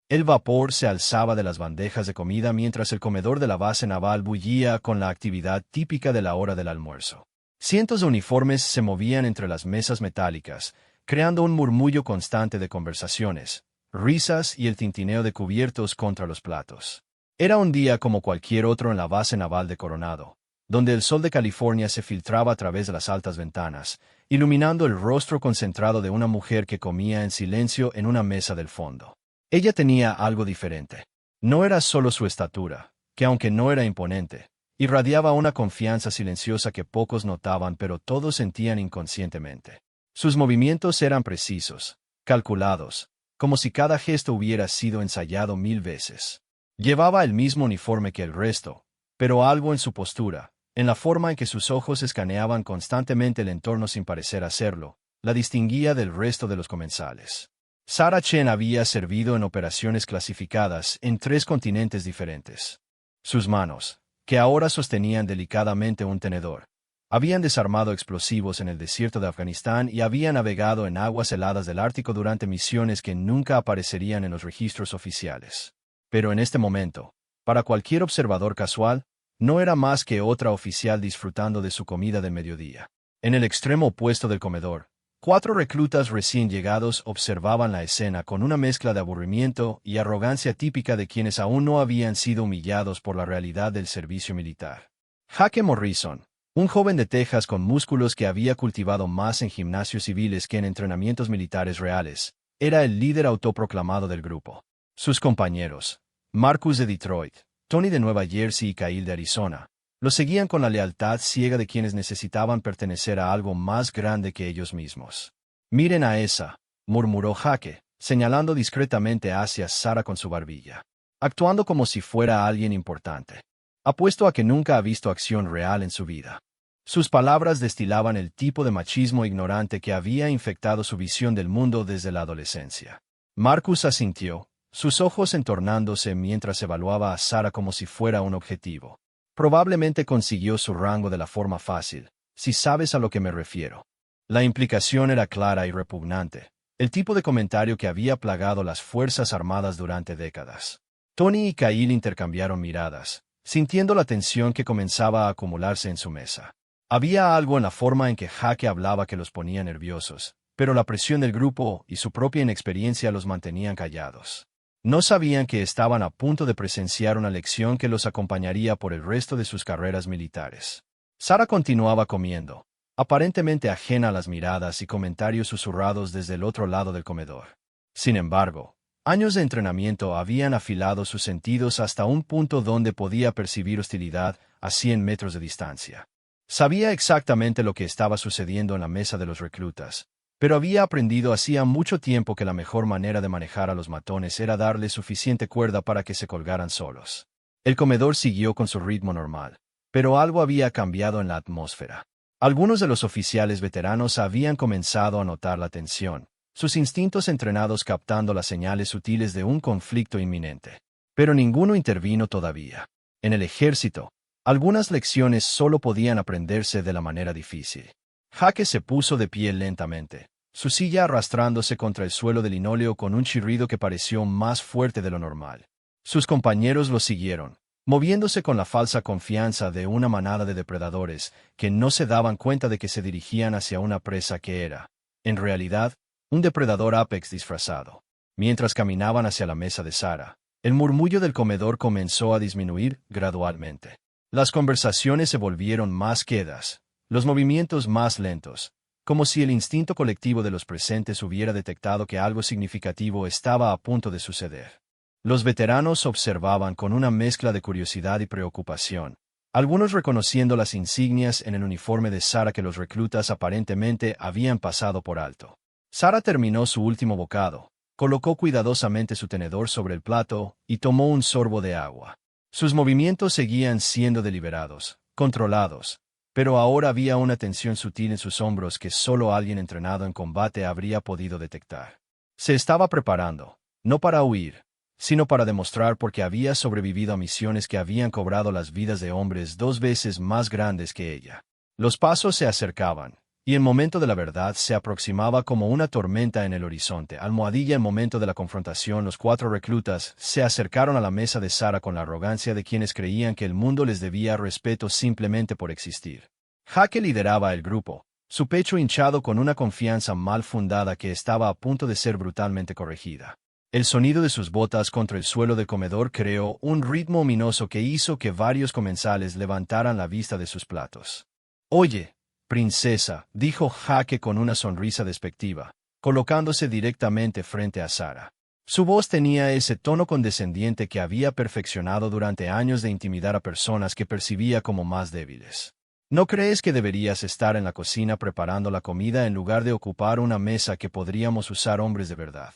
El vapor se alzaba de las bandejas de comida mientras el comedor de la base naval bullía con la actividad típica de la hora del almuerzo. Cientos de uniformes se movían entre las mesas metálicas, creando un murmullo constante de conversaciones, risas y el tintineo de cubiertos contra los platos. Era un día como cualquier otro en la base naval de Coronado, donde el sol de California se filtraba a través de las altas ventanas, iluminando el rostro concentrado de una mujer que comía en silencio en una mesa del fondo. Ella tenía algo diferente. No era solo su estatura, que aunque no era imponente, irradiaba una confianza silenciosa que pocos notaban pero todos sentían inconscientemente. Sus movimientos eran precisos, calculados, como si cada gesto hubiera sido ensayado 1000 veces. Llevaba el mismo uniforme que el resto, pero algo en su postura, en la forma en que sus ojos escaneaban constantemente el entorno sin parecer hacerlo, la distinguía del resto de los comensales. Sarah Chen había servido en operaciones clasificadas en 3 continentes diferentes. Sus manos, que ahora sostenían delicadamente un tenedor, habían desarmado explosivos en el desierto de Afganistán y había navegado en aguas heladas del Ártico durante misiones que nunca aparecerían en los registros oficiales. Pero en este momento, para cualquier observador casual, no era más que otra oficial disfrutando de su comida de mediodía. En el extremo opuesto del comedor, 4 reclutas recién llegados observaban la escena con una mezcla de aburrimiento y arrogancia típica de quienes aún no habían sido humillados por la realidad del servicio militar. Jake Morrison, un joven de Texas con músculos que había cultivado más en gimnasios civiles que en entrenamientos militares reales, era el líder autoproclamado del grupo. Sus compañeros, Marcus de Detroit, Tony de Nueva Jersey y Kyle de Arizona, lo seguían con la lealtad ciega de quienes necesitaban pertenecer a algo más grande que ellos mismos. «Miren a esa», murmuró Jake, señalando discretamente hacia Sarah con su barbilla, actuando como si fuera alguien importante. Apuesto a que nunca ha visto acción real en su vida. Sus palabras destilaban el tipo de machismo ignorante que había infectado su visión del mundo desde la adolescencia. Marcus asintió, sus ojos entornándose mientras evaluaba a Sarah como si fuera un objetivo. Probablemente consiguió su rango de la forma fácil, si sabes a lo que me refiero. La implicación era clara y repugnante, el tipo de comentario que había plagado las Fuerzas Armadas durante décadas. Tony y Kyle intercambiaron miradas, sintiendo la tensión que comenzaba a acumularse en su mesa. Había algo en la forma en que Jake hablaba que los ponía nerviosos, pero la presión del grupo y su propia inexperiencia los mantenían callados. No sabían que estaban a punto de presenciar una lección que los acompañaría por el resto de sus carreras militares. Sarah continuaba comiendo, aparentemente ajena a las miradas y comentarios susurrados desde el otro lado del comedor. Sin embargo, años de entrenamiento habían afilado sus sentidos hasta un punto donde podía percibir hostilidad a 100 metros de distancia. Sabía exactamente lo que estaba sucediendo en la mesa de los reclutas, pero había aprendido hacía mucho tiempo que la mejor manera de manejar a los matones era darles suficiente cuerda para que se colgaran solos. El comedor siguió con su ritmo normal, pero algo había cambiado en la atmósfera. Algunos de los oficiales veteranos habían comenzado a notar la tensión, sus instintos entrenados captando las señales sutiles de un conflicto inminente. Pero ninguno intervino todavía. En el ejército, algunas lecciones solo podían aprenderse de la manera difícil. Jake se puso de pie lentamente, su silla arrastrándose contra el suelo de linóleo con un chirrido que pareció más fuerte de lo normal. Sus compañeros lo siguieron, moviéndose con la falsa confianza de una manada de depredadores que no se daban cuenta de que se dirigían hacia una presa que era, en realidad, un depredador apex disfrazado. Mientras caminaban hacia la mesa de Sarah, el murmullo del comedor comenzó a disminuir gradualmente. Las conversaciones se volvieron más quedas, los movimientos más lentos, como si el instinto colectivo de los presentes hubiera detectado que algo significativo estaba a punto de suceder. Los veteranos observaban con una mezcla de curiosidad y preocupación, algunos reconociendo las insignias en el uniforme de Sarah que los reclutas aparentemente habían pasado por alto. Sarah terminó su último bocado, colocó cuidadosamente su tenedor sobre el plato y tomó un sorbo de agua. Sus movimientos seguían siendo deliberados, controlados, pero ahora había una tensión sutil en sus hombros que solo alguien entrenado en combate habría podido detectar. Se estaba preparando, no para huir, sino para demostrar por qué había sobrevivido a misiones que habían cobrado las vidas de hombres 2 veces más grandes que ella. Los pasos se acercaban, y el momento de la verdad se aproximaba como una tormenta en el horizonte. Almohadilla. El momento de la confrontación. Los 4 reclutas se acercaron a la mesa de Sara con la arrogancia de quienes creían que el mundo les debía respeto simplemente por existir. Jake lideraba el grupo, su pecho hinchado con una confianza mal fundada que estaba a punto de ser brutalmente corregida. El sonido de sus botas contra el suelo del comedor creó un ritmo ominoso que hizo que varios comensales levantaran la vista de sus platos. «Oye, princesa», dijo Jake con una sonrisa despectiva, colocándose directamente frente a Sara. Su voz tenía ese tono condescendiente que había perfeccionado durante años de intimidar a personas que percibía como más débiles. ¿No crees que deberías estar en la cocina preparando la comida en lugar de ocupar una mesa que podríamos usar hombres de verdad?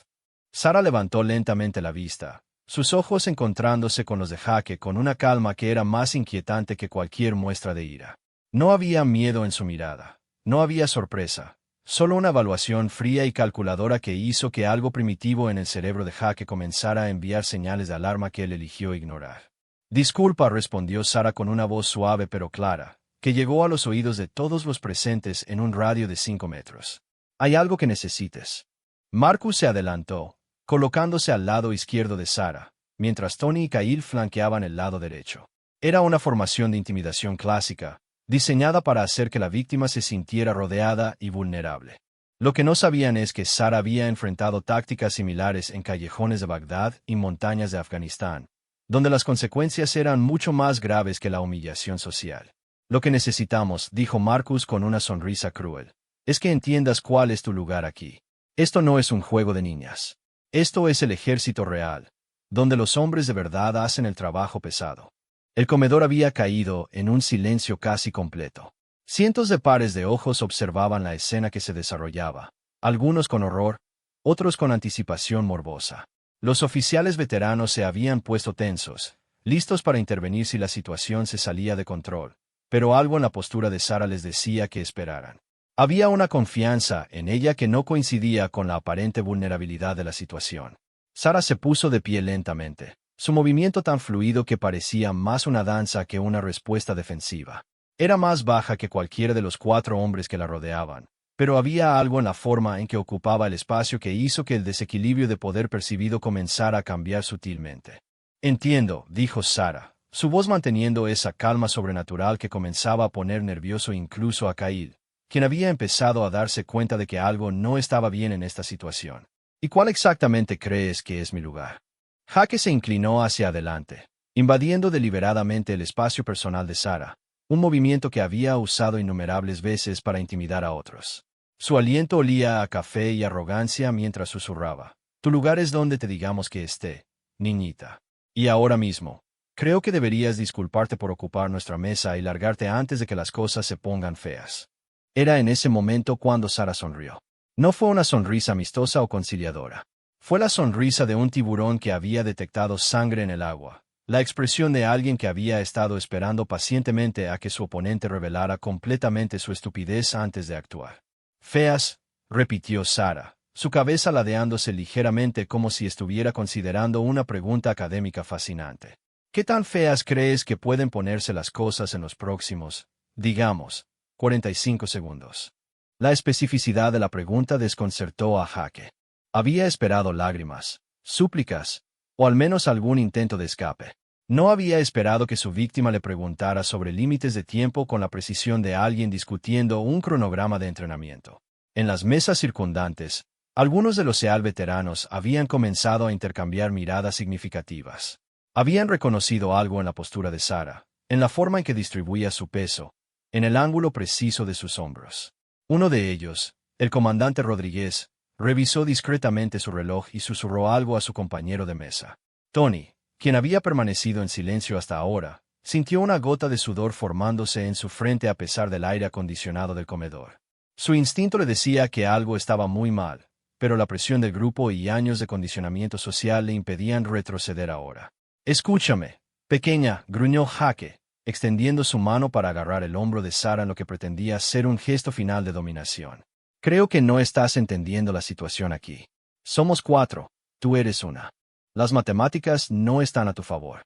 Sara levantó lentamente la vista, sus ojos encontrándose con los de Jake con una calma que era más inquietante que cualquier muestra de ira. No había miedo en su mirada, no había sorpresa, solo una evaluación fría y calculadora que hizo que algo primitivo en el cerebro de Jake comenzara a enviar señales de alarma que él eligió ignorar. «Disculpa», respondió Sara con una voz suave pero clara, que llegó a los oídos de todos los presentes en un radio de 5 metros. «¿Hay algo que necesites?» Marcus se adelantó, colocándose al lado izquierdo de Sara, mientras Tony y Kyle flanqueaban el lado derecho. Era una formación de intimidación clásica, diseñada para hacer que la víctima se sintiera rodeada y vulnerable. Lo que no sabían es que Sara había enfrentado tácticas similares en callejones de Bagdad y montañas de Afganistán, donde las consecuencias eran mucho más graves que la humillación social. «Lo que necesitamos», dijo Marcus con una sonrisa cruel, «es que entiendas cuál es tu lugar aquí. Esto no es un juego de niñas. Esto es el ejército real, donde los hombres de verdad hacen el trabajo pesado». El comedor había caído en un silencio casi completo. Cientos de pares de ojos observaban la escena que se desarrollaba, algunos con horror, otros con anticipación morbosa. Los oficiales veteranos se habían puesto tensos, listos para intervenir si la situación se salía de control, pero algo en la postura de Sara les decía que esperaran. Había una confianza en ella que no coincidía con la aparente vulnerabilidad de la situación. Sara se puso de pie lentamente, su movimiento tan fluido que parecía más una danza que una respuesta defensiva. Era más baja que cualquiera de los 4 hombres que la rodeaban, pero había algo en la forma en que ocupaba el espacio que hizo que el desequilibrio de poder percibido comenzara a cambiar sutilmente. «Entiendo», dijo Sara, su voz manteniendo esa calma sobrenatural que comenzaba a poner nervioso incluso a Kyle, quien había empezado a darse cuenta de que algo no estaba bien en esta situación. «¿Y cuál exactamente crees que es mi lugar?» Jake se inclinó hacia adelante, invadiendo deliberadamente el espacio personal de Sara, un movimiento que había usado innumerables veces para intimidar a otros. Su aliento olía a café y arrogancia mientras susurraba: «Tu lugar es donde te digamos que esté, niñita. Y ahora mismo, creo que deberías disculparte por ocupar nuestra mesa y largarte antes de que las cosas se pongan feas». Era en ese momento cuando Sara sonrió. No fue una sonrisa amistosa o conciliadora. Fue la sonrisa de un tiburón que había detectado sangre en el agua, la expresión de alguien que había estado esperando pacientemente a que su oponente revelara completamente su estupidez antes de actuar. «Feas», repitió Sara, su cabeza ladeándose ligeramente como si estuviera considerando una pregunta académica fascinante. «¿Qué tan feas crees que pueden ponerse las cosas en los próximos, digamos, 45 segundos?» La especificidad de la pregunta desconcertó a Jake. Había esperado lágrimas, súplicas, o al menos algún intento de escape. No había esperado que su víctima le preguntara sobre límites de tiempo con la precisión de alguien discutiendo un cronograma de entrenamiento. En las mesas circundantes, algunos de los SEAL veteranos habían comenzado a intercambiar miradas significativas. Habían reconocido algo en la postura de Sara, en la forma en que distribuía su peso, en el ángulo preciso de sus hombros. Uno de ellos, el comandante Rodríguez, revisó discretamente su reloj y susurró algo a su compañero de mesa. Tony, quien había permanecido en silencio hasta ahora, sintió una gota de sudor formándose en su frente a pesar del aire acondicionado del comedor. Su instinto le decía que algo estaba muy mal, pero la presión del grupo y años de condicionamiento social le impedían retroceder ahora. «Escúchame, pequeña», gruñó Jake, extendiendo su mano para agarrar el hombro de Sara en lo que pretendía ser un gesto final de dominación. «Creo que no estás entendiendo la situación aquí. Somos 4, tú eres una. Las matemáticas no están a tu favor.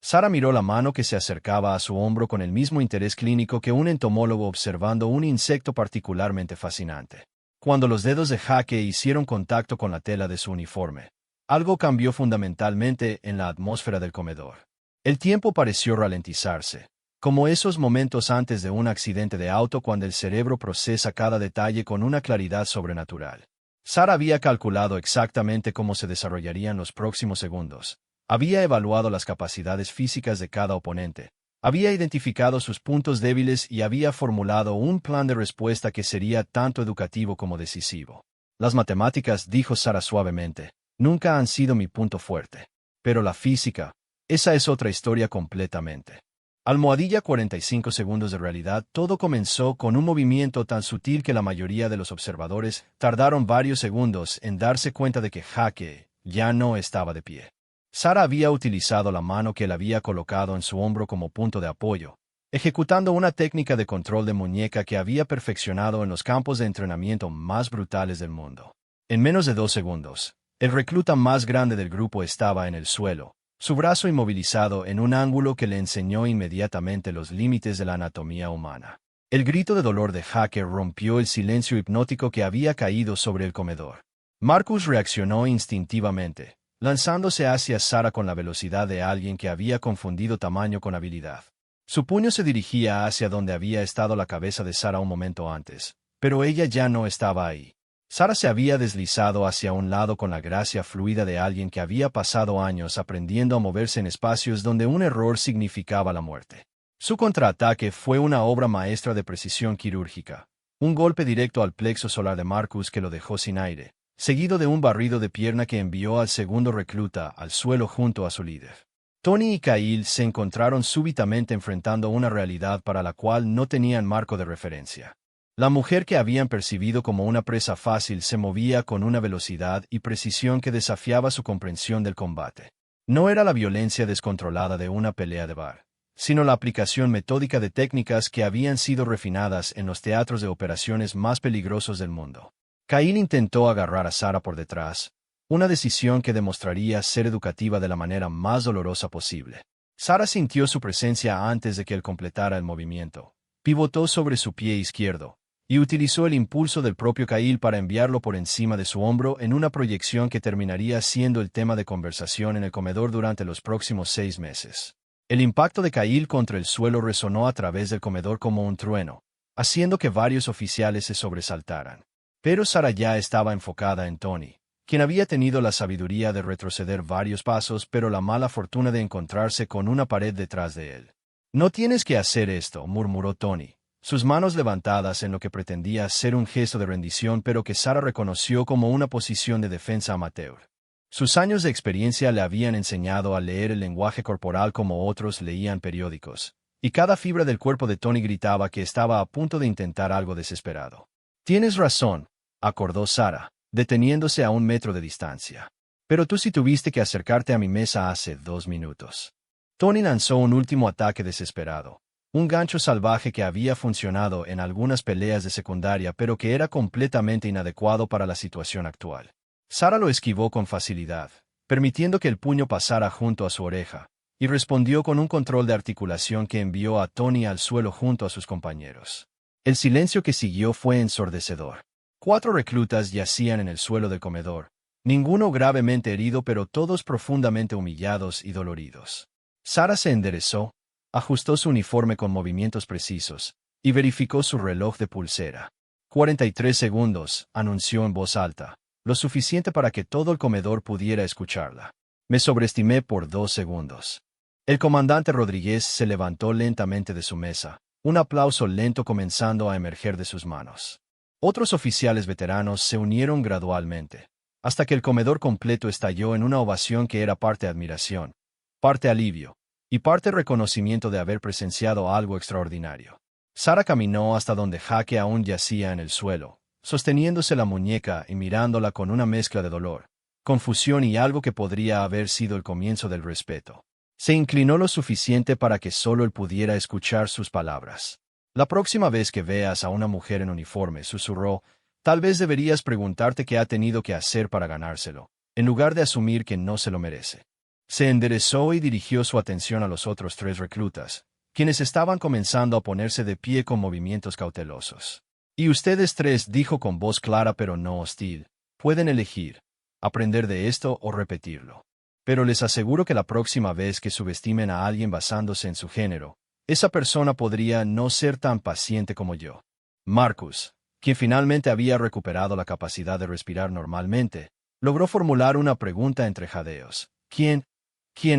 Sara miró la mano que se acercaba a su hombro con el mismo interés clínico que un entomólogo observando un insecto particularmente fascinante. Cuando los dedos de Jake hicieron contacto con la tela de su uniforme, algo cambió fundamentalmente en la atmósfera del comedor. El tiempo pareció ralentizarse, como esos momentos antes de un accidente de auto cuando el cerebro procesa cada detalle con una claridad sobrenatural. Sara había calculado exactamente cómo se desarrollarían los próximos segundos. Había evaluado las capacidades físicas de cada oponente, había identificado sus puntos débiles y había formulado un plan de respuesta que sería tanto educativo como decisivo. Las matemáticas, dijo Sara suavemente, nunca han sido mi punto fuerte. Pero la física, esa es otra historia completamente. Almohadilla 45 segundos de realidad. Todo comenzó con un movimiento tan sutil que la mayoría de los observadores tardaron varios segundos en darse cuenta de que Jake ya no estaba de pie. Sara había utilizado la mano que él había colocado en su hombro como punto de apoyo, ejecutando una técnica de control de muñeca que había perfeccionado en los campos de entrenamiento más brutales del mundo. En menos de 2 segundos, el recluta más grande del grupo estaba en el suelo, su brazo inmovilizado en un ángulo que le enseñó inmediatamente los límites de la anatomía humana. El grito de dolor de Jake rompió el silencio hipnótico que había caído sobre el comedor. Marcus reaccionó instintivamente, lanzándose hacia Sara con la velocidad de alguien que había confundido tamaño con habilidad. Su puño se dirigía hacia donde había estado la cabeza de Sara un momento antes, pero ella ya no estaba ahí. Sara se había deslizado hacia un lado con la gracia fluida de alguien que había pasado años aprendiendo a moverse en espacios donde un error significaba la muerte. Su contraataque fue una obra maestra de precisión quirúrgica, un golpe directo al plexo solar de Marcus que lo dejó sin aire, seguido de un barrido de pierna que envió al segundo recluta al suelo junto a su líder. Tony y Kyle se encontraron súbitamente enfrentando una realidad para la cual no tenían marco de referencia. La mujer que habían percibido como una presa fácil se movía con una velocidad y precisión que desafiaba su comprensión del combate. No era la violencia descontrolada de una pelea de bar, sino la aplicación metódica de técnicas que habían sido refinadas en los teatros de operaciones más peligrosos del mundo. Kyle intentó agarrar a Sara por detrás, una decisión que demostraría ser educativa de la manera más dolorosa posible. Sara sintió su presencia antes de que él completara el movimiento. Pivotó sobre su pie izquierdo, y utilizó el impulso del propio Kyle para enviarlo por encima de su hombro en una proyección que terminaría siendo el tema de conversación en el comedor durante los próximos 6 meses. El impacto de Kyle contra el suelo resonó a través del comedor como un trueno, haciendo que varios oficiales se sobresaltaran. Pero Sara ya estaba enfocada en Tony, quien había tenido la sabiduría de retroceder varios pasos pero la mala fortuna de encontrarse con una pared detrás de él. «No tienes que hacer esto», murmuró Tony, sus manos levantadas en lo que pretendía ser un gesto de rendición pero que Sara reconoció como una posición de defensa amateur. Sus años de experiencia le habían enseñado a leer el lenguaje corporal como otros leían periódicos, y cada fibra del cuerpo de Tony gritaba que estaba a punto de intentar algo desesperado. «Tienes razón», acordó Sara, deteniéndose a 1 metro de distancia. «Pero tú sí tuviste que acercarte a mi mesa hace 2 minutos». Tony lanzó un último ataque desesperado, un gancho salvaje que había funcionado en algunas peleas de secundaria pero que era completamente inadecuado para la situación actual. Sara lo esquivó con facilidad, permitiendo que el puño pasara junto a su oreja, y respondió con un control de articulación que envió a Tony al suelo junto a sus compañeros. El silencio que siguió fue ensordecedor. 4 reclutas yacían en el suelo del comedor, ninguno gravemente herido pero todos profundamente humillados y doloridos. Sara se enderezó, ajustó su uniforme con movimientos precisos, y verificó su reloj de pulsera. 43 segundos, anunció en voz alta, lo suficiente para que todo el comedor pudiera escucharla. Me sobreestimé por 2 segundos. El comandante Rodríguez se levantó lentamente de su mesa, un aplauso lento comenzando a emerger de sus manos. Otros oficiales veteranos se unieron gradualmente, hasta que el comedor completo estalló en una ovación que era parte admiración, parte alivio, y parte reconocimiento de haber presenciado algo extraordinario. Sara caminó hasta donde Jake aún yacía en el suelo, sosteniéndose la muñeca y mirándola con una mezcla de dolor, confusión y algo que podría haber sido el comienzo del respeto. Se inclinó lo suficiente para que solo él pudiera escuchar sus palabras. «La próxima vez que veas a una mujer en uniforme», susurró, «tal vez deberías preguntarte qué ha tenido que hacer para ganárselo, en lugar de asumir que no se lo merece». Se enderezó y dirigió su atención a los otros 3 reclutas, quienes estaban comenzando a ponerse de pie con movimientos cautelosos. Y ustedes 3, dijo con voz clara pero no hostil, pueden elegir, aprender de esto o repetirlo. Pero les aseguro que la próxima vez que subestimen a alguien basándose en su género, esa persona podría no ser tan paciente como yo. Marcus, quien finalmente había recuperado la capacidad de respirar normalmente, logró formular una pregunta entre jadeos. ¿Quién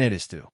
eres tú?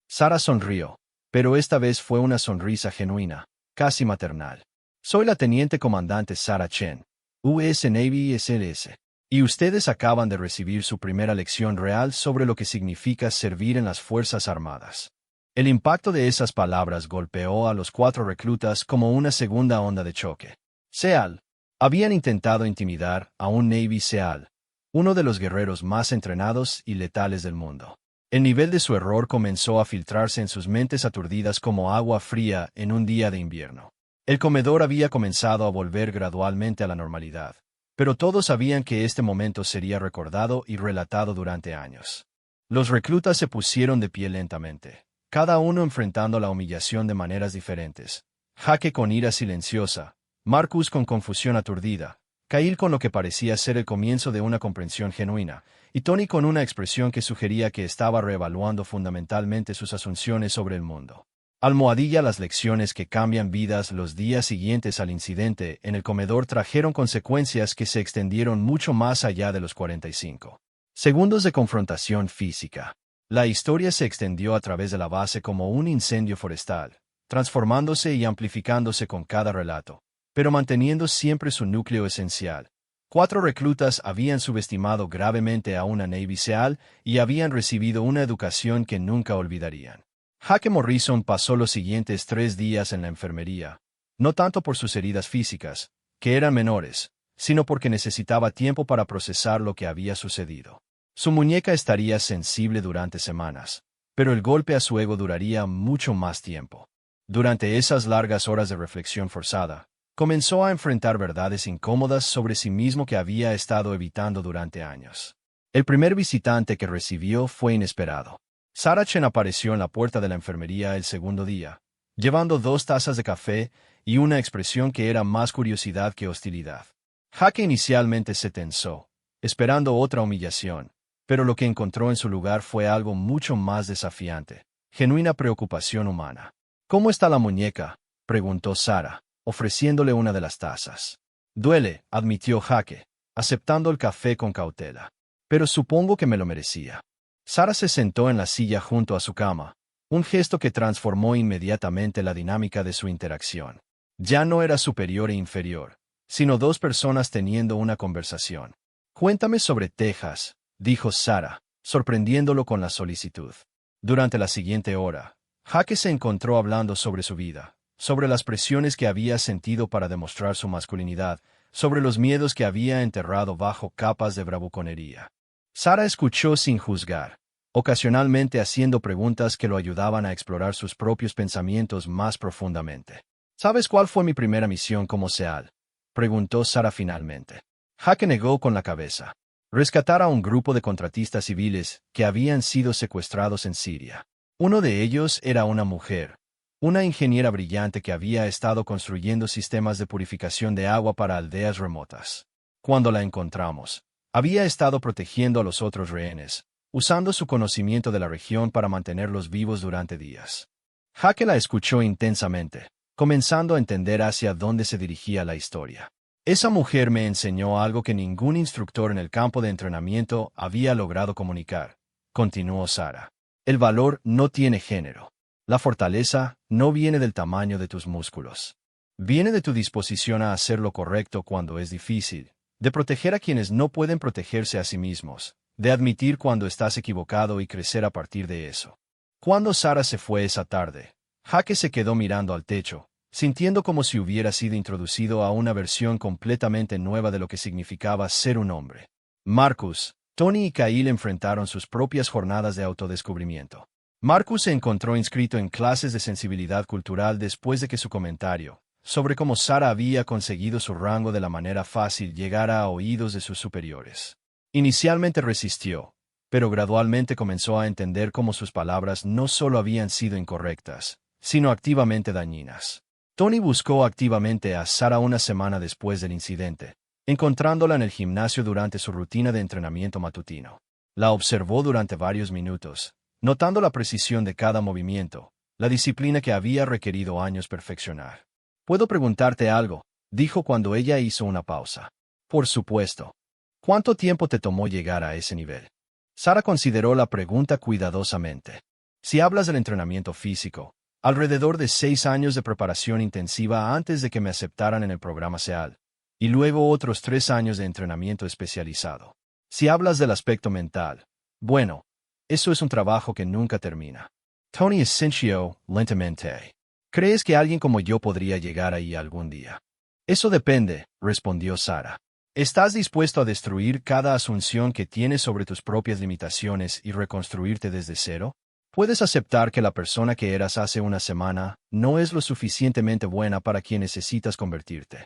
Sara sonrió, pero esta vez fue una sonrisa genuina, casi maternal. Soy la teniente comandante Sara Chen, US Navy SLS. Y ustedes acaban de recibir su primera lección real sobre lo que significa servir en las Fuerzas Armadas. El impacto de esas palabras golpeó a los 4 reclutas como una segunda onda de choque. SEAL. Habían intentado intimidar a un Navy SEAL, uno de los guerreros más entrenados y letales del mundo. El nivel de su error comenzó a filtrarse en sus mentes aturdidas como agua fría en un día de invierno. El comedor había comenzado a volver gradualmente a la normalidad, pero todos sabían que este momento sería recordado y relatado durante años. Los reclutas se pusieron de pie lentamente, cada uno enfrentando la humillación de maneras diferentes. Jaque con ira silenciosa, Marcus con confusión aturdida, Kyle con lo que parecía ser el comienzo de una comprensión genuina, y Tony con una expresión que sugería que estaba reevaluando fundamentalmente sus asunciones sobre el mundo. Almohadilla. Las lecciones que cambian vidas. Los días siguientes al incidente en el comedor trajeron consecuencias que se extendieron mucho más allá de los 45 segundos de confrontación física. La historia se extendió a través de la base como un incendio forestal, transformándose y amplificándose con cada relato, pero manteniendo siempre su núcleo esencial. 4 reclutas habían subestimado gravemente a una Navy SEAL y habían recibido una educación que nunca olvidarían. Jaque Morrison pasó los siguientes 3 días en la enfermería, no tanto por sus heridas físicas, que eran menores, sino porque necesitaba tiempo para procesar lo que había sucedido. Su muñeca estaría sensible durante semanas, pero el golpe a su ego duraría mucho más tiempo. Durante esas largas horas de reflexión forzada, comenzó a enfrentar verdades incómodas sobre sí mismo que había estado evitando durante años. El primer visitante que recibió fue inesperado. Sara Chen apareció en la puerta de la enfermería el segundo día, llevando 2 tazas de café y una expresión que era más curiosidad que hostilidad. Jaque inicialmente se tensó, esperando otra humillación, pero lo que encontró en su lugar fue algo mucho más desafiante, genuina preocupación humana. ¿Cómo está la muñeca?, preguntó Sara, ofreciéndole una de las tazas. Duele, admitió Jaque, aceptando el café con cautela. Pero supongo que me lo merecía. Sara se sentó en la silla junto a su cama, un gesto que transformó inmediatamente la dinámica de su interacción. Ya no era superior e inferior, sino 2 personas teniendo una conversación. Cuéntame sobre Texas, dijo Sara, sorprendiéndolo con la solicitud. Durante la siguiente hora, Jaque se encontró hablando sobre su vida, sobre las presiones que había sentido para demostrar su masculinidad, sobre los miedos que había enterrado bajo capas de bravuconería. Sara escuchó sin juzgar, ocasionalmente haciendo preguntas que lo ayudaban a explorar sus propios pensamientos más profundamente. ¿Sabes cuál fue mi primera misión como SEAL?, preguntó Sara finalmente. Jaque negó con la cabeza. Rescatar a un grupo de contratistas civiles que habían sido secuestrados en Siria. Uno de ellos era una mujer, una ingeniera brillante que había estado construyendo sistemas de purificación de agua para aldeas remotas. Cuando la encontramos, había estado protegiendo a los otros rehenes, usando su conocimiento de la región para mantenerlos vivos durante días. Jaque la escuchó intensamente, comenzando a entender hacia dónde se dirigía la historia. Esa mujer me enseñó algo que ningún instructor en el campo de entrenamiento había logrado comunicar, continuó Sara. El valor no tiene género. La fortaleza no viene del tamaño de tus músculos. Viene de tu disposición a hacer lo correcto cuando es difícil, de proteger a quienes no pueden protegerse a sí mismos, de admitir cuando estás equivocado y crecer a partir de eso. Cuando Sara se fue esa tarde, Jaque se quedó mirando al techo, sintiendo como si hubiera sido introducido a una versión completamente nueva de lo que significaba ser un hombre. Marcus, Tony y Kyle enfrentaron sus propias jornadas de autodescubrimiento. Marcus se encontró inscrito en clases de sensibilidad cultural después de que su comentario sobre cómo Sara había conseguido su rango de la manera fácil llegara a oídos de sus superiores. Inicialmente resistió, pero gradualmente comenzó a entender cómo sus palabras no solo habían sido incorrectas, sino activamente dañinas. Tony buscó activamente a Sarah una semana después del incidente, encontrándola en el gimnasio durante su rutina de entrenamiento matutino. La observó durante varios minutos, notando la precisión de cada movimiento, la disciplina que había requerido años perfeccionar. «¿Puedo preguntarte algo?», dijo cuando ella hizo una pausa. «Por supuesto. ¿Cuánto tiempo te tomó llegar a ese nivel?». Sarah consideró la pregunta cuidadosamente. «Si hablas del entrenamiento físico, alrededor de 6 años de preparación intensiva antes de que me aceptaran en el programa SEAL, y luego otros 3 años de entrenamiento especializado. Si hablas del aspecto mental, bueno, eso es un trabajo que nunca termina». Tony asintió lentamente. «¿Crees que alguien como yo podría llegar ahí algún día?». «Eso depende», respondió Sarah. «¿Estás dispuesto a destruir cada asunción que tienes sobre tus propias limitaciones y reconstruirte desde cero? ¿Puedes aceptar que la persona que eras hace una semana no es lo suficientemente buena para quien necesitas convertirte?».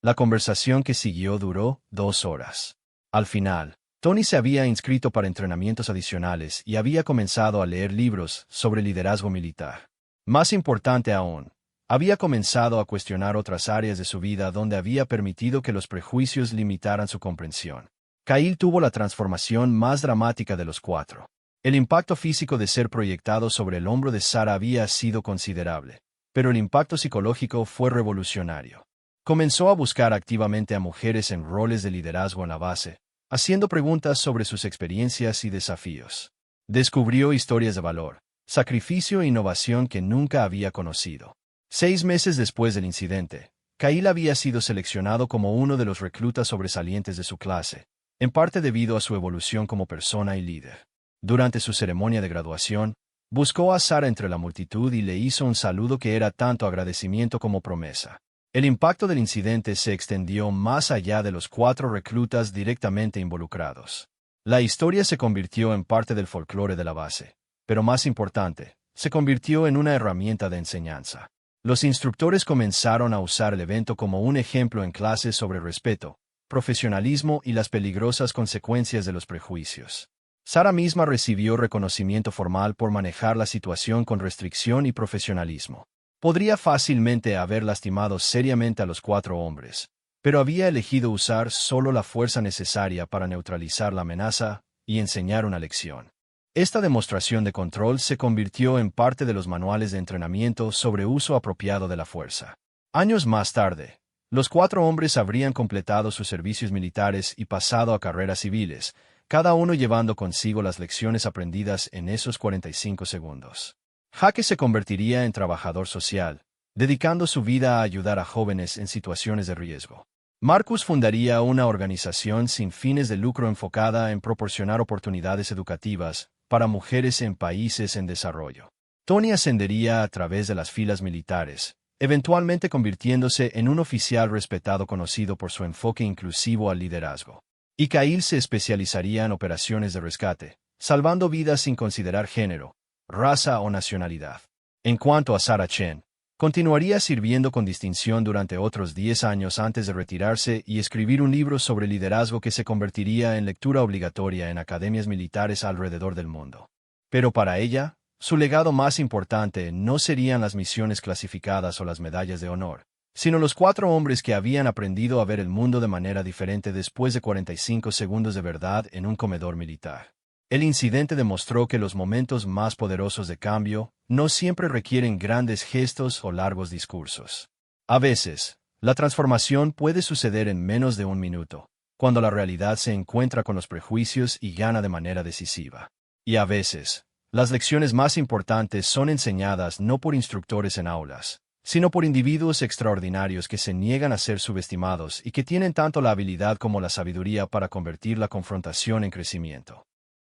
La conversación que siguió duró 2 horas. Al final, Tony se había inscrito para entrenamientos adicionales y había comenzado a leer libros sobre liderazgo militar. Más importante aún, había comenzado a cuestionar otras áreas de su vida donde había permitido que los prejuicios limitaran su comprensión. Kyle tuvo la transformación más dramática de los 4. El impacto físico de ser proyectado sobre el hombro de Sarah había sido considerable, pero el impacto psicológico fue revolucionario. Comenzó a buscar activamente a mujeres en roles de liderazgo en la base, haciendo preguntas sobre sus experiencias y desafíos. Descubrió historias de valor, sacrificio e innovación que nunca había conocido. 6 meses después del incidente, Kyle había sido seleccionado como uno de los reclutas sobresalientes de su clase, en parte debido a su evolución como persona y líder. Durante su ceremonia de graduación, buscó a Sarah entre la multitud y le hizo un saludo que era tanto agradecimiento como promesa. El impacto del incidente se extendió más allá de los 4 reclutas directamente involucrados. La historia se convirtió en parte del folclore de la base, pero más importante, se convirtió en una herramienta de enseñanza. Los instructores comenzaron a usar el evento como un ejemplo en clases sobre respeto, profesionalismo y las peligrosas consecuencias de los prejuicios. Sarah misma recibió reconocimiento formal por manejar la situación con restricción y profesionalismo. Podría fácilmente haber lastimado seriamente a los 4 hombres, pero había elegido usar solo la fuerza necesaria para neutralizar la amenaza y enseñar una lección. Esta demostración de control se convirtió en parte de los manuales de entrenamiento sobre uso apropiado de la fuerza. Años más tarde, los 4 hombres habrían completado sus servicios militares y pasado a carreras civiles, cada uno llevando consigo las lecciones aprendidas en esos 45 segundos. Jake se convertiría en trabajador social, dedicando su vida a ayudar a jóvenes en situaciones de riesgo. Marcus fundaría una organización sin fines de lucro enfocada en proporcionar oportunidades educativas para mujeres en países en desarrollo. Tony ascendería a través de las filas militares, eventualmente convirtiéndose en un oficial respetado conocido por su enfoque inclusivo al liderazgo. Y Kyle se especializaría en operaciones de rescate, salvando vidas sin considerar género, raza o nacionalidad. En cuanto a Sarah Chen, continuaría sirviendo con distinción durante otros 10 años antes de retirarse y escribir un libro sobre liderazgo que se convertiría en lectura obligatoria en academias militares alrededor del mundo. Pero para ella, su legado más importante no serían las misiones clasificadas o las medallas de honor, sino los 4 hombres que habían aprendido a ver el mundo de manera diferente después de 45 segundos de verdad en un comedor militar. El incidente demostró que los momentos más poderosos de cambio no siempre requieren grandes gestos o largos discursos. A veces, la transformación puede suceder en menos de un minuto, cuando la realidad se encuentra con los prejuicios y gana de manera decisiva. Y a veces, las lecciones más importantes son enseñadas no por instructores en aulas, sino por individuos extraordinarios que se niegan a ser subestimados y que tienen tanto la habilidad como la sabiduría para convertir la confrontación en crecimiento.